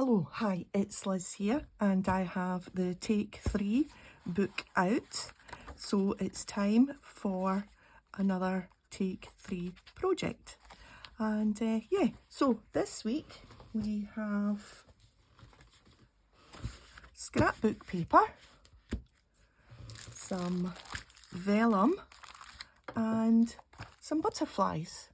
Hello, hi, it's Liz here and I have the Take 3 book out. So it's time for another Take 3 project. And so this week we have scrapbook paper, some vellum and some butterflies.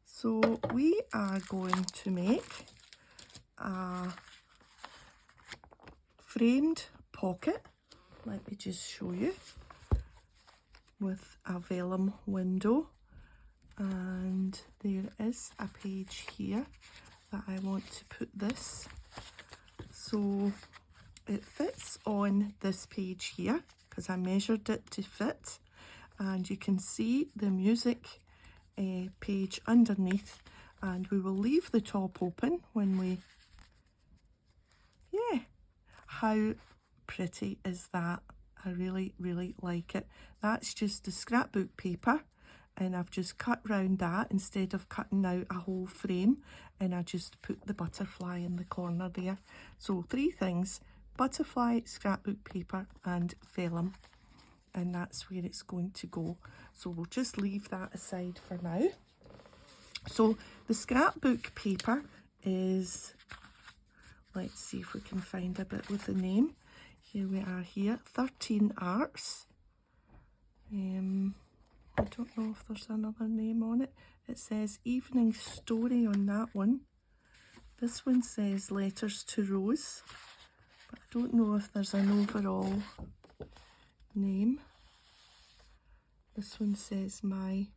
So we are going to make a framed pocket, let me just show you, with a vellum window, and there is a page here that I want to put this, so it fits on this page here because I measured it to fit, and you can see the music page underneath, and we will leave the top open when we how pretty is that? I really like it. That's just the scrapbook paper, and I've just cut round that instead of cutting out a whole frame, and I just put the butterfly in the corner there. So 3 things: butterfly, scrapbook paper and vellum, and that's where it's going to go. So we'll just leave that aside for now. So the scrapbook paper is, let's see if we can find a bit with the name. Here we are here, 13 Arts. I don't know if there's another name on it. It says Evening Story on that one. This one says Letters to Rose, but I don't know if there's an overall name. This one says My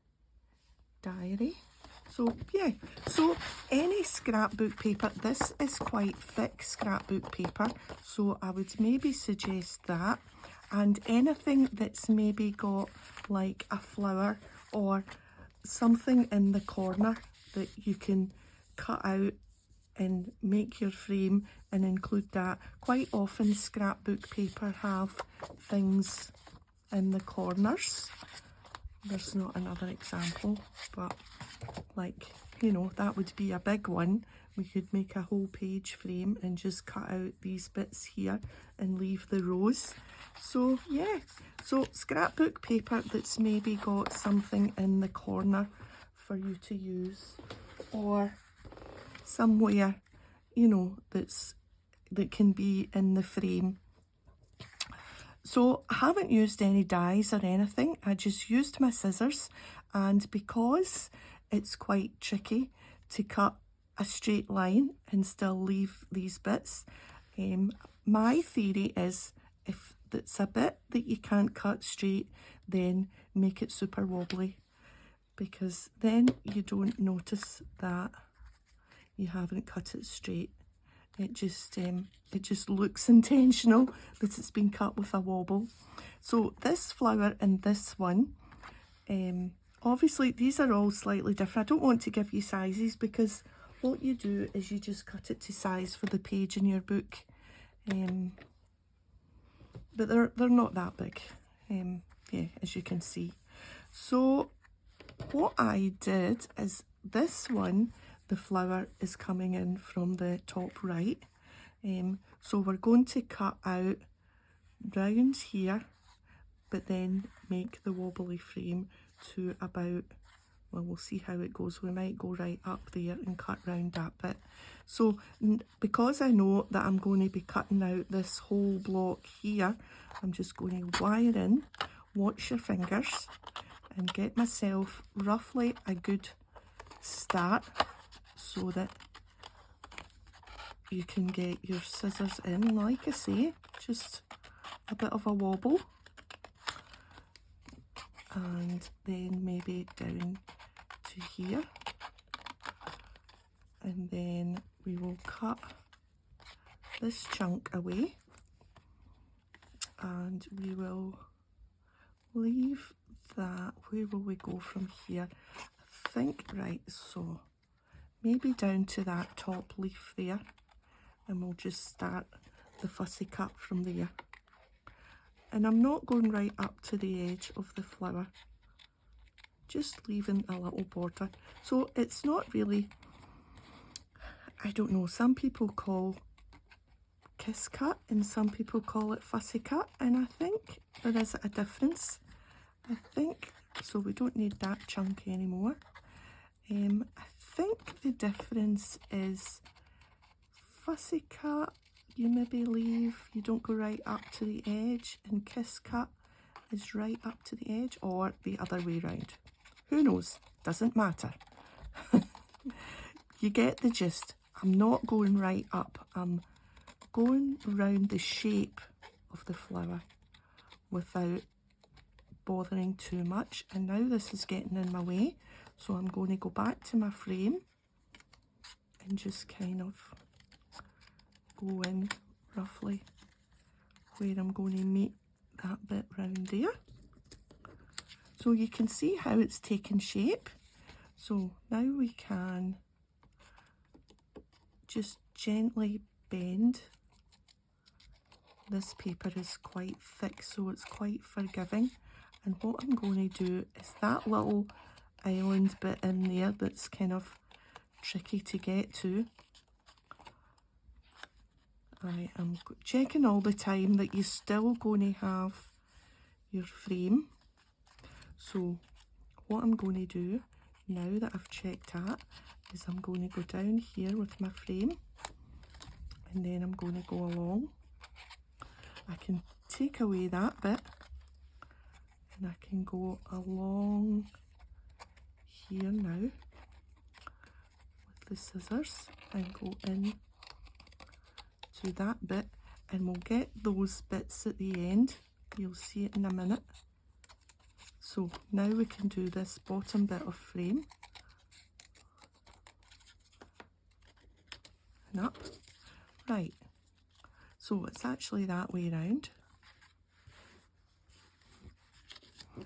Diary. So yeah, so any scrapbook paper, this is quite thick scrapbook paper, so I would maybe suggest that, and anything that's maybe got like a flower or something in the corner that you can cut out and make your frame and include that. Quite often scrapbook paper have things in the corners. There's not another example, but like, you know, that would be a big one. We could make a whole page frame and just cut out these bits here and leave the rows. So yeah, so scrapbook paper that's maybe got something in the corner for you to use, or somewhere, you know, that can be in the frame. So I haven't used any dies or anything, I just used my scissors, and because it's quite tricky to cut a straight line and still leave these bits, my theory is if it's a bit that you can't cut straight, then make it super wobbly, because then you don't notice that you haven't cut it straight. It just looks intentional that it's been cut with a wobble. So this flower and this one, obviously these are all slightly different. I don't want to give you sizes because what you do is you just cut it to size for the page in your book. But they're not that big, yeah, as you can see. So what I did is this one, the flower is coming in from the top right, so we're going to cut out round here, but then make the wobbly frame to about, well, we'll see how it goes. We might go right up there and cut round that bit. So because I know that I'm going to be cutting out this whole block here, I'm just going to wire in, watch your fingers, and get myself roughly a good start so that you can get your scissors in, like I say, just a bit of a wobble, and then maybe down to here, and then we will cut this chunk away, and we will leave that. Where will we go from here? I think, right, so maybe down to that top leaf there, and we'll just start the fussy cut from there. And I'm not going right up to the edge of the flower, just leaving a little border. So it's not really, I don't know, some people call kiss cut and some people call it fussy cut, and I think there is a difference. I think, so we don't need that chunk anymore. I think the difference is fussy cut, you maybe leave, you don't go right up to the edge, and kiss cut is right up to the edge, or the other way round. Who knows? Doesn't matter. You get the gist. I'm not going right up. I'm going around the shape of the flower without bothering too much. And now this is getting in my way, so I'm going to go back to my frame and just kind of go in roughly where I'm going to meet that bit round there. So you can see how it's taken shape. So now we can just gently bend. This paper is quite thick, so it's quite forgiving. And what I'm going to do is that little island bit in there that's kind of tricky to get to. I am checking all the time that you're still going to have your frame. So what I'm going to do now that I've checked that is I'm going to go down here with my frame, and then I'm going to go along. I can take away that bit and I can go along here now with the scissors and go in to that bit, and we'll get those bits at the end. You'll see it in a minute. So now we can do this bottom bit of frame and up. Right, so it's actually that way round.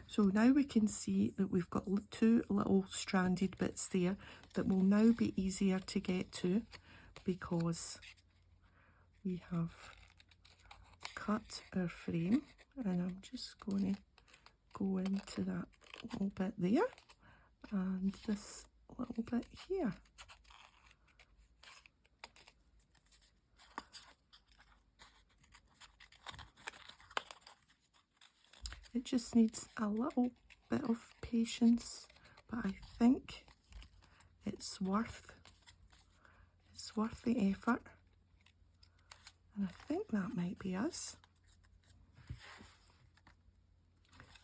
So now we can see that we've got two little stranded bits there that will now be easier to get to because we have cut our frame, and I'm just going to go into that little bit there and this little bit here. It just needs a little bit of patience, but I think it's worth the effort. And I think that might be us.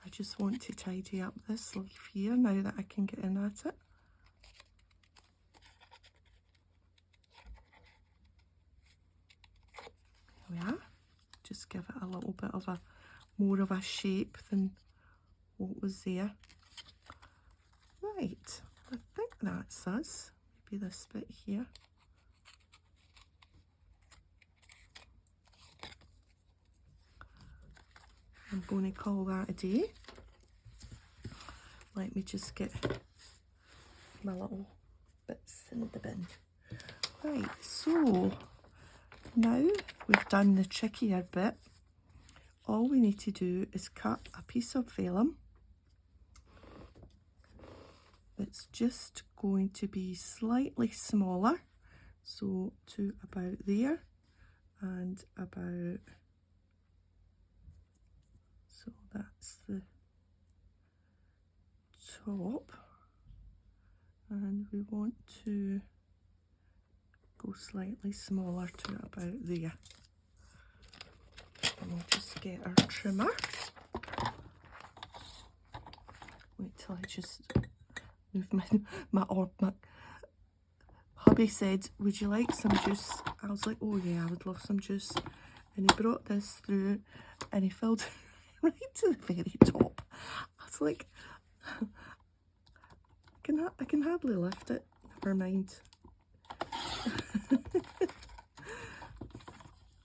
I just want to tidy up this leaf here now that I can get in at it. There we are. Just give it a little bit of a more of a shape than what was there. Right, I think that's us. Maybe this bit here. I'm going to call that a day. Let me just get my little bits in the bin. Right, so now we've done the trickier bit. All we need to do is cut a piece of vellum. It's just going to be slightly smaller, so to about there and about, so that's the top, and we want to go slightly smaller to about there. And we'll just get our trimmer. Wait till I just move my hubby said, would you like some juice? I was like, oh yeah, I would love some juice. And he brought this through and he filled it right to the very top. I was like, I can hardly lift it. Never mind.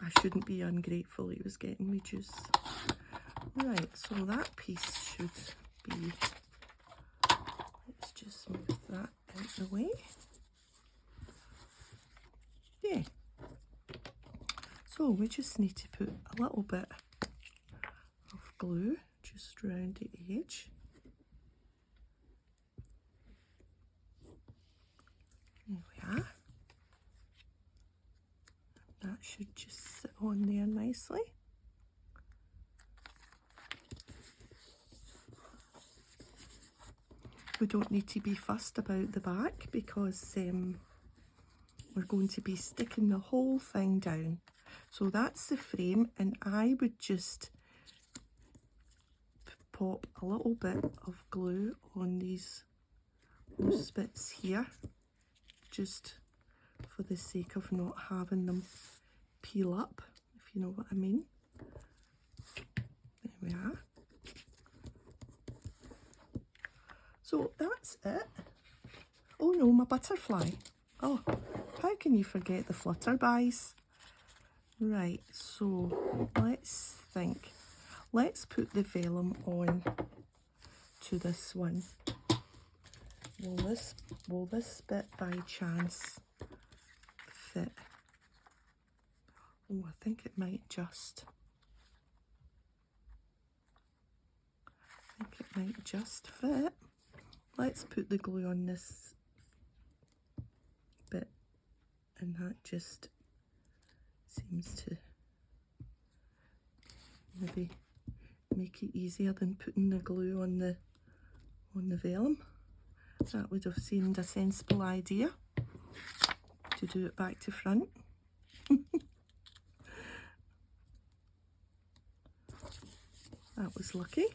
I shouldn't be ungrateful, he was getting me juice. Right, so that piece should be, let's just move that out the way. Yeah. So we just need to put a little bit of glue just around the edge. There we are. That should just sit on there nicely. We don't need to be fussed about the back because we're going to be sticking the whole thing down. So that's the frame, and I would just pop a little bit of glue on these loose bits here, just for the sake of not having them peel up, if you know what I mean. There we are. So that's it. Oh no, my butterfly. Oh, how can you forget the flutterbys? Right, so let's think. Let's put the vellum on to this one. Will this bit by chance fit? Oh, I think it might just. I think it might just fit. Let's put the glue on this bit, and that just seems to maybe make it easier than putting the glue on the vellum. That would have seemed a sensible idea, to do it back to front. That was lucky.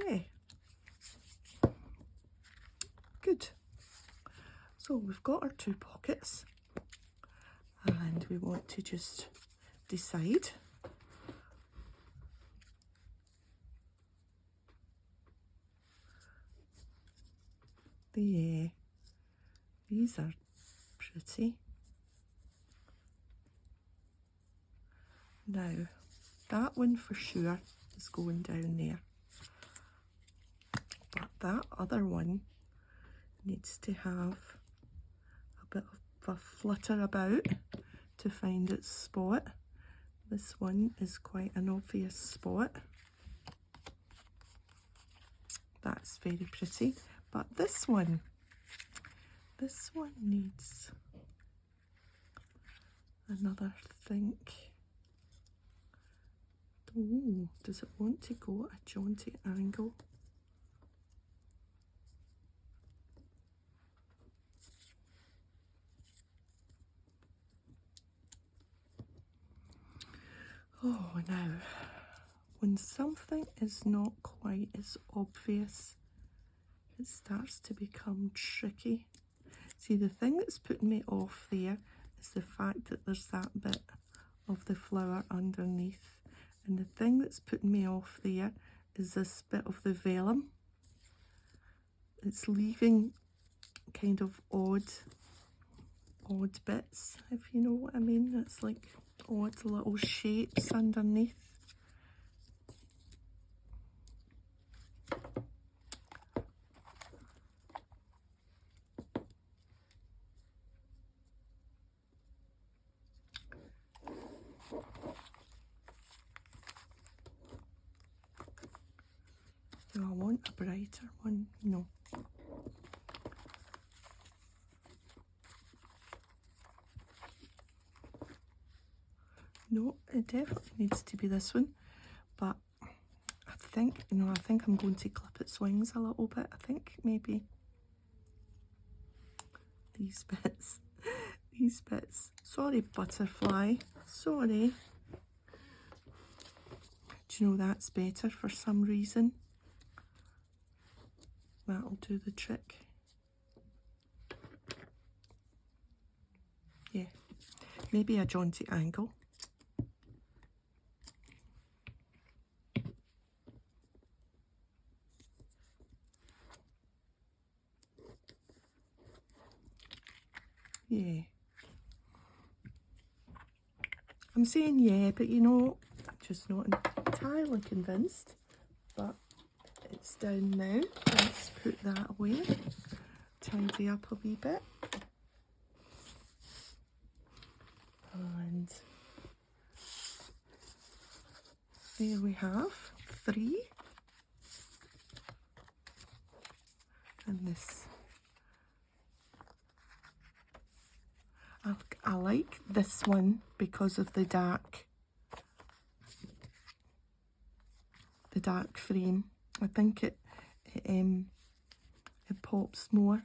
Yeah. Good. So we've got our two pockets, and we want to just decide. Yeah, these are pretty. Now, that one for sure is going down there, but that other one needs to have a bit of a flutter about to find its spot. This one is quite an obvious spot. That's very pretty, but this one needs another think. Oh, does it want to go at a jaunty angle? Oh, now, when something is not quite as obvious, it starts to become tricky. See, the thing that's putting me off there is the fact that there's that bit of the flower underneath. And the thing that's putting me off there is this bit of the vellum. It's leaving kind of odd bits, if you know what I mean. It's like odd little shapes underneath. Do I want a brighter one? No. No, it definitely needs to be this one, but I think I'm going to clip its wings a little bit. I think maybe these bits. Sorry, butterfly, sorry. Do you know that's better for some reason? That'll do the trick. Yeah, maybe a jaunty angle. Yeah. I'm saying yeah, but you know, I'm just not entirely convinced. But it's down now. Let's put that away. Tidy up a wee bit. And there we have 3. And this. like this one because of the dark frame. I think it pops more,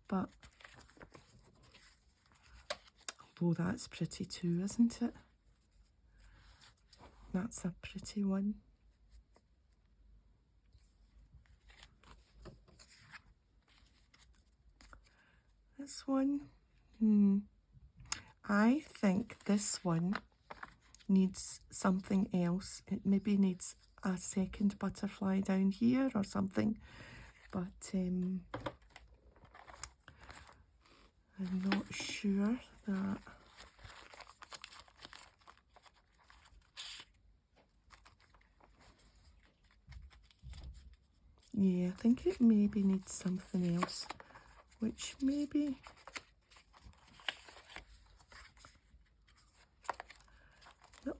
but although that's pretty too, isn't it? That's a pretty one. This one, I think this one needs something else. It maybe needs a second butterfly down here or something, but I'm not sure that. Yeah, I think it maybe needs something else, which maybe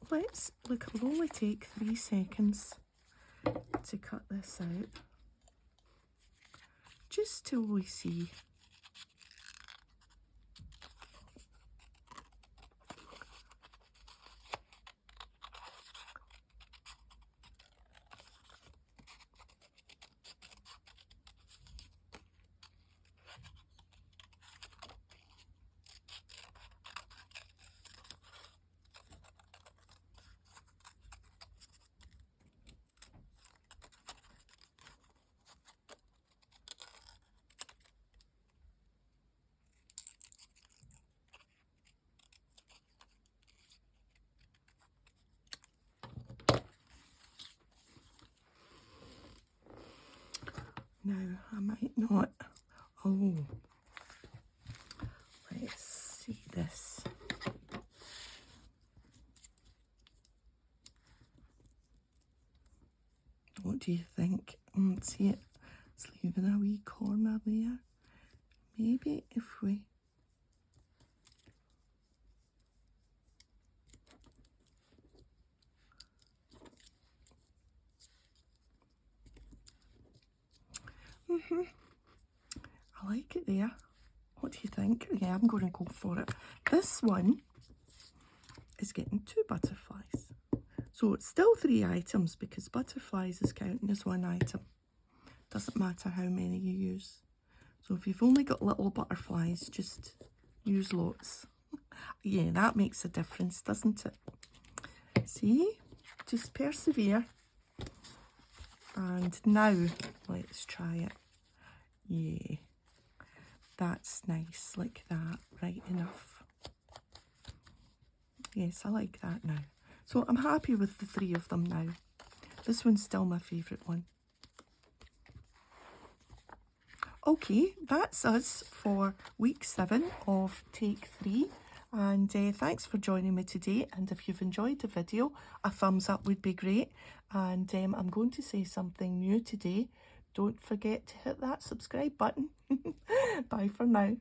let's look. It'll only take 3 seconds to cut this out, just till we see. Now, I might not. Oh, let's see this. What do you think? See it? It's leaving a wee corner there. Maybe if we. I like it there. What do you think? Yeah, I'm going to go for it. This one is getting 2 butterflies. So it's still 3 items because butterflies is counting as 1 item. Doesn't matter how many you use. So if you've only got little butterflies, just use lots. Yeah, that makes a difference, doesn't it? See? Just persevere. And now, let's try it. Yeah. That's nice, like that, right enough. Yes, I like that now. So I'm happy with the 3 of them now. This one's still my favourite one. Okay, that's us for week 7 of take 3. And thanks for joining me today. And if you've enjoyed the video, a thumbs up would be great. And I'm going to say something new today. Don't forget to hit that subscribe button. Bye for now.